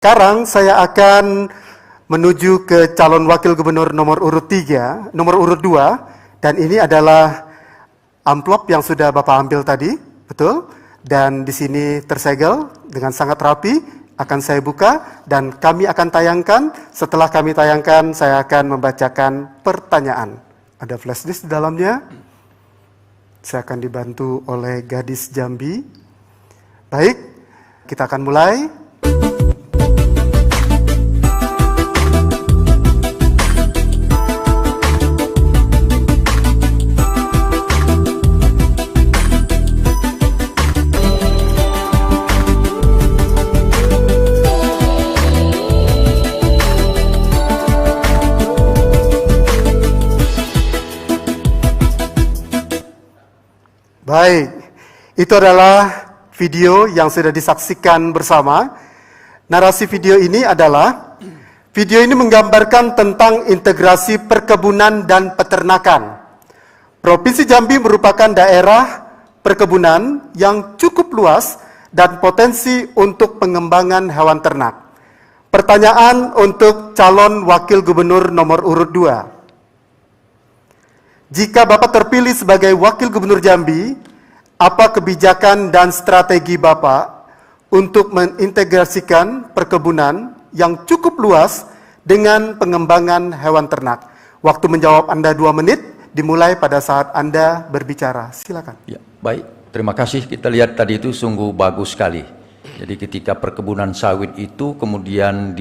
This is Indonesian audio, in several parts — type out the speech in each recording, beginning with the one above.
Sekarang saya akan menuju ke calon wakil gubernur nomor urut 2, dan ini adalah amplop yang sudah Bapak ambil tadi, betul? Dan di sini tersegel dengan sangat rapi, akan saya buka dan kami akan tayangkan. Setelah kami tayangkan, saya akan membacakan pertanyaan. Ada flash disk di dalamnya. Saya akan dibantu oleh gadis Jambi. Baik, kita akan mulai. Baik, itu adalah video yang sudah disaksikan bersama. Narasi video ini menggambarkan tentang integrasi perkebunan dan peternakan. Provinsi Jambi merupakan daerah perkebunan yang cukup luas dan potensi untuk pengembangan hewan ternak. Pertanyaan untuk calon wakil gubernur nomor urut 2. Jika Bapak terpilih sebagai Wakil Gubernur Jambi, apa kebijakan dan strategi Bapak untuk mengintegrasikan perkebunan yang cukup luas dengan pengembangan hewan ternak? Waktu menjawab Anda 2 menit, dimulai pada saat Anda berbicara. Silakan. Ya, baik, terima kasih. Kita lihat tadi itu sungguh bagus sekali. Jadi ketika perkebunan sawit itu kemudian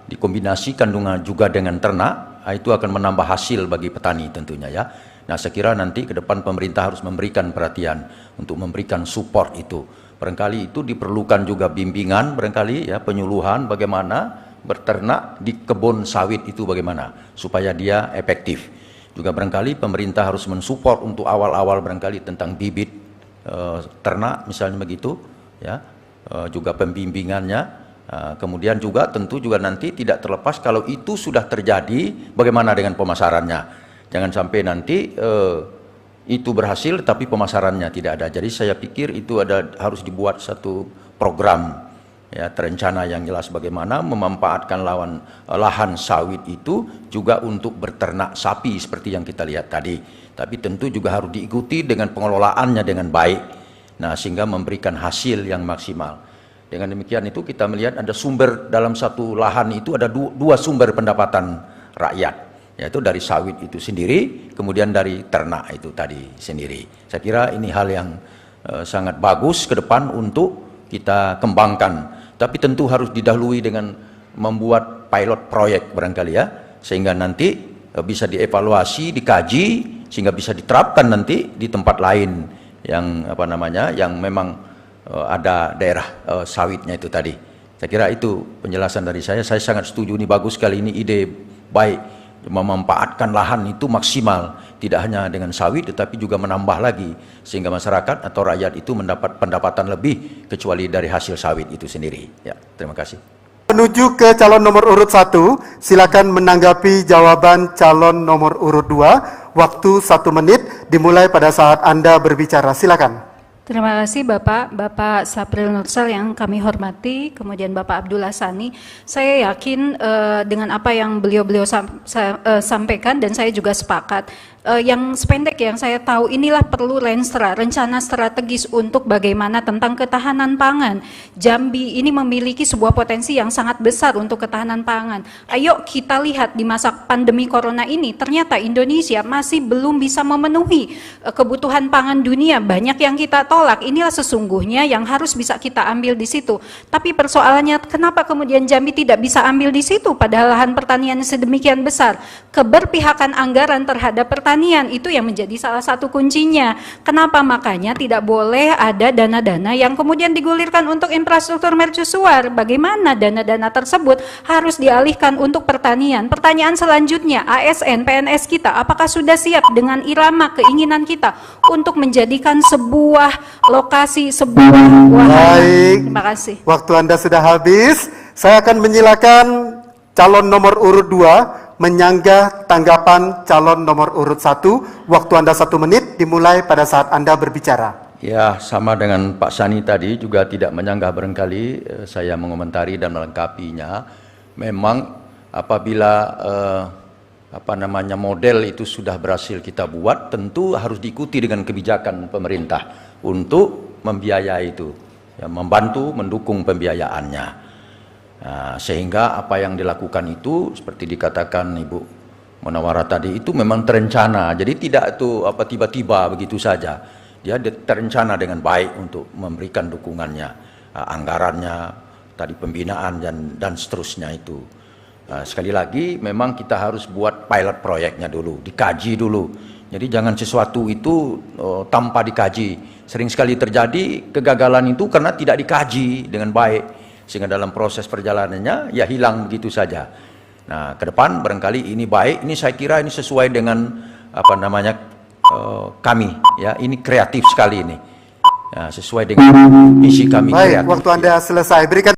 dikombinasikan juga dengan ternak, itu akan menambah hasil bagi petani tentunya ya. Nah, saya kira nanti ke depan pemerintah harus memberikan perhatian untuk memberikan support itu. Barangkali itu diperlukan juga bimbingan, barangkali ya, penyuluhan bagaimana berternak di kebun sawit itu bagaimana supaya dia efektif. Juga barangkali pemerintah harus mensupport untuk awal-awal barangkali tentang bibit ternak misalnya begitu ya. Juga pembimbingannya. Kemudian juga tentu juga nanti tidak terlepas kalau itu sudah terjadi bagaimana dengan pemasarannya. Jangan sampai nanti itu berhasil tapi pemasarannya tidak ada. Jadi saya pikir itu harus dibuat satu program ya, terencana yang jelas bagaimana memanfaatkan lahan sawit itu juga untuk berternak sapi seperti yang kita lihat tadi. Tapi tentu juga harus diikuti dengan pengelolaannya dengan baik. Nah, sehingga memberikan hasil yang maksimal. Dengan demikian itu kita melihat ada sumber dalam satu lahan itu ada dua sumber pendapatan rakyat, yaitu dari sawit itu sendiri, kemudian dari ternak itu tadi sendiri. Saya kira ini hal yang sangat bagus ke depan untuk kita kembangkan. Tapi tentu harus didahului dengan membuat pilot proyek barangkali ya, sehingga nanti bisa dievaluasi, dikaji, sehingga bisa diterapkan nanti di tempat lain yang yang memang ada daerah sawitnya itu tadi. Saya kira itu penjelasan dari saya. Saya sangat setuju, ini bagus sekali, ini ide baik, memanfaatkan lahan itu maksimal, tidak hanya dengan sawit tetapi juga menambah lagi sehingga masyarakat atau rakyat itu mendapat pendapatan lebih kecuali dari hasil sawit itu sendiri. Ya, terima kasih. Menuju ke calon nomor urut 1, silakan menanggapi jawaban calon nomor urut 2. Waktu 1 menit dimulai pada saat Anda berbicara. Silakan. Terima kasih Bapak Sapril Nursal yang kami hormati, kemudian Bapak Abdul Hassani. Saya yakin dengan apa yang beliau sampaikan dan saya juga sepakat. Yang sependek yang saya tahu inilah perlu rencana strategis untuk bagaimana tentang ketahanan pangan. Jambi ini memiliki sebuah potensi yang sangat besar untuk ketahanan pangan. Ayo kita lihat di masa pandemi corona ini ternyata Indonesia masih belum bisa memenuhi kebutuhan pangan dunia. Banyak yang kita tolak. Inilah sesungguhnya yang harus bisa kita ambil di situ. Tapi persoalannya kenapa kemudian Jambi tidak bisa ambil di situ padahal lahan pertanian sedemikian besar. Keberpihakan anggaran terhadap pertanian itu yang menjadi salah satu kuncinya. Kenapa? Makanya tidak boleh ada dana-dana yang kemudian digulirkan untuk infrastruktur mercusuar. Bagaimana dana-dana tersebut harus dialihkan untuk pertanian. Pertanyaan selanjutnya, ASN, PNS kita apakah sudah siap dengan irama keinginan kita untuk menjadikan sebuah lokasi, sebuah wahana? Baik. Terima kasih. Waktu Anda sudah habis. Saya akan menyilakan calon nomor urut 2 menyanggah tanggapan calon nomor urut 1. Waktu Anda 1 menit dimulai pada saat Anda berbicara. Ya, sama dengan Pak Sani tadi, juga tidak menyanggah barangkali saya mengomentari dan melengkapinya. Memang apabila model itu sudah berhasil kita buat, tentu harus diikuti dengan kebijakan pemerintah untuk membiayai itu, ya, membantu mendukung pembiayaannya. Nah, sehingga apa yang dilakukan itu seperti dikatakan Ibu Munawwarah tadi itu memang terencana. Jadi tidak itu tiba-tiba begitu saja. Dia terencana dengan baik untuk memberikan dukungannya, anggarannya, tadi pembinaan dan seterusnya itu. Sekali lagi memang kita harus buat pilot proyeknya dulu, dikaji dulu. Jadi jangan sesuatu itu tanpa dikaji. Sering sekali terjadi kegagalan itu karena tidak dikaji dengan baik, sehingga dalam proses perjalanannya ya hilang begitu saja. Nah, ke depan barangkali ini baik, ini saya kira ini sesuai dengan kami, ya, ini kreatif sekali ini, ya, sesuai dengan misi kami. Baik, kreatif. waktu Anda selesai, berikan.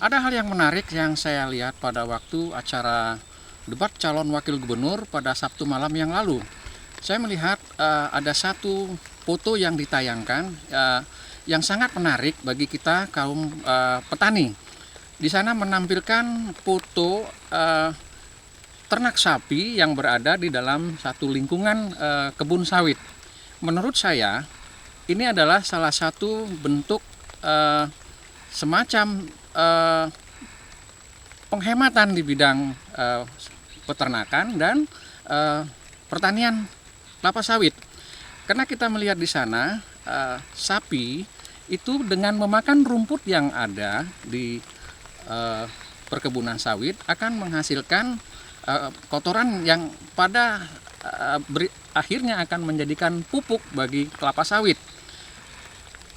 Ada hal yang menarik yang saya lihat pada waktu acara debat calon wakil gubernur pada Sabtu malam yang lalu. Saya melihat ada satu foto yang ditayangkan yang sangat menarik bagi kita kaum petani. Di sana menampilkan foto ternak sapi yang berada di dalam satu lingkungan kebun sawit. Menurut saya ini adalah salah satu bentuk semacam penghematan di bidang peternakan dan pertanian kelapa sawit. Karena kita melihat di sana sapi itu dengan memakan rumput yang ada di perkebunan sawit akan menghasilkan kotoran yang pada akhirnya akan menjadikan pupuk bagi kelapa sawit.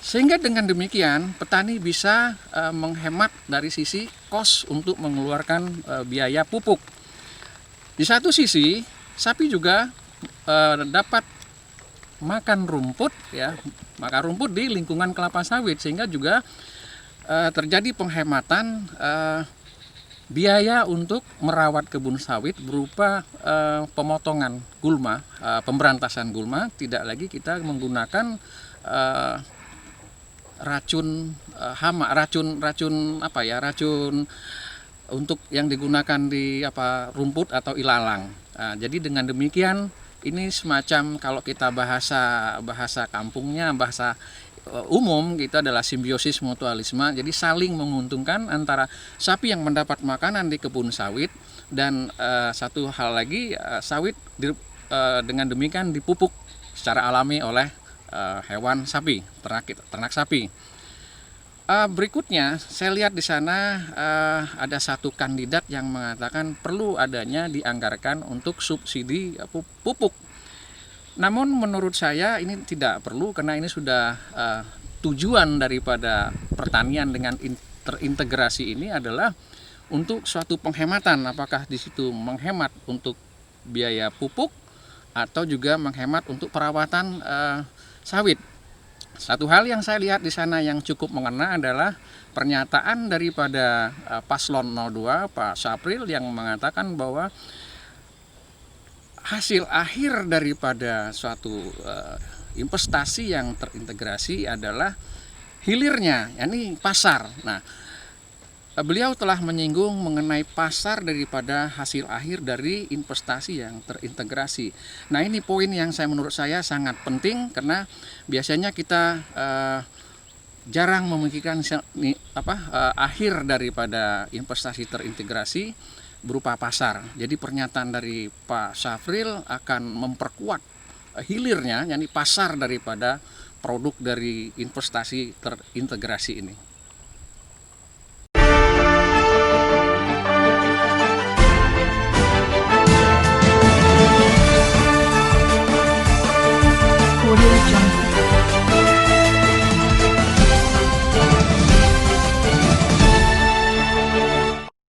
Sehingga dengan demikian petani bisa menghemat dari sisi kos untuk mengeluarkan biaya pupuk. Di satu sisi sapi juga dapat makan rumput, ya, makan rumput di lingkungan kelapa sawit, sehingga juga terjadi penghematan biaya untuk merawat kebun sawit berupa pemotongan gulma, pemberantasan gulma. Tidak lagi kita menggunakan racun hama, racun untuk yang digunakan di rumput atau ilalang. Nah, jadi dengan demikian ini semacam kalau kita bahasa kampungnya, bahasa umum kita adalah simbiosis mutualisme. Jadi saling menguntungkan antara sapi yang mendapat makanan di kebun sawit dan satu hal lagi sawit dengan demikian dipupuk secara alami oleh hewan sapi, ternak sapi. Berikutnya saya lihat di sana ada satu kandidat yang mengatakan perlu adanya dianggarkan untuk subsidi pupuk. Namun menurut saya ini tidak perlu karena ini sudah tujuan daripada pertanian dengan terintegrasi ini adalah untuk suatu penghematan. Apakah di situ menghemat untuk biaya pupuk atau juga menghemat untuk perawatan sawit. Satu hal yang saya lihat di sana yang cukup mengena adalah pernyataan daripada Paslon 02 Pak Sapril yang mengatakan bahwa hasil akhir daripada suatu investasi yang terintegrasi adalah hilirnya, yakni pasar. Nah, beliau telah menyinggung mengenai pasar daripada hasil akhir dari investasi yang terintegrasi. Nah, ini poin yang menurut saya sangat penting karena biasanya kita jarang memikirkan akhir daripada investasi terintegrasi berupa pasar. Jadi pernyataan dari Pak Syafril akan memperkuat hilirnya, yakni pasar daripada produk dari investasi terintegrasi ini. Audio Jungle.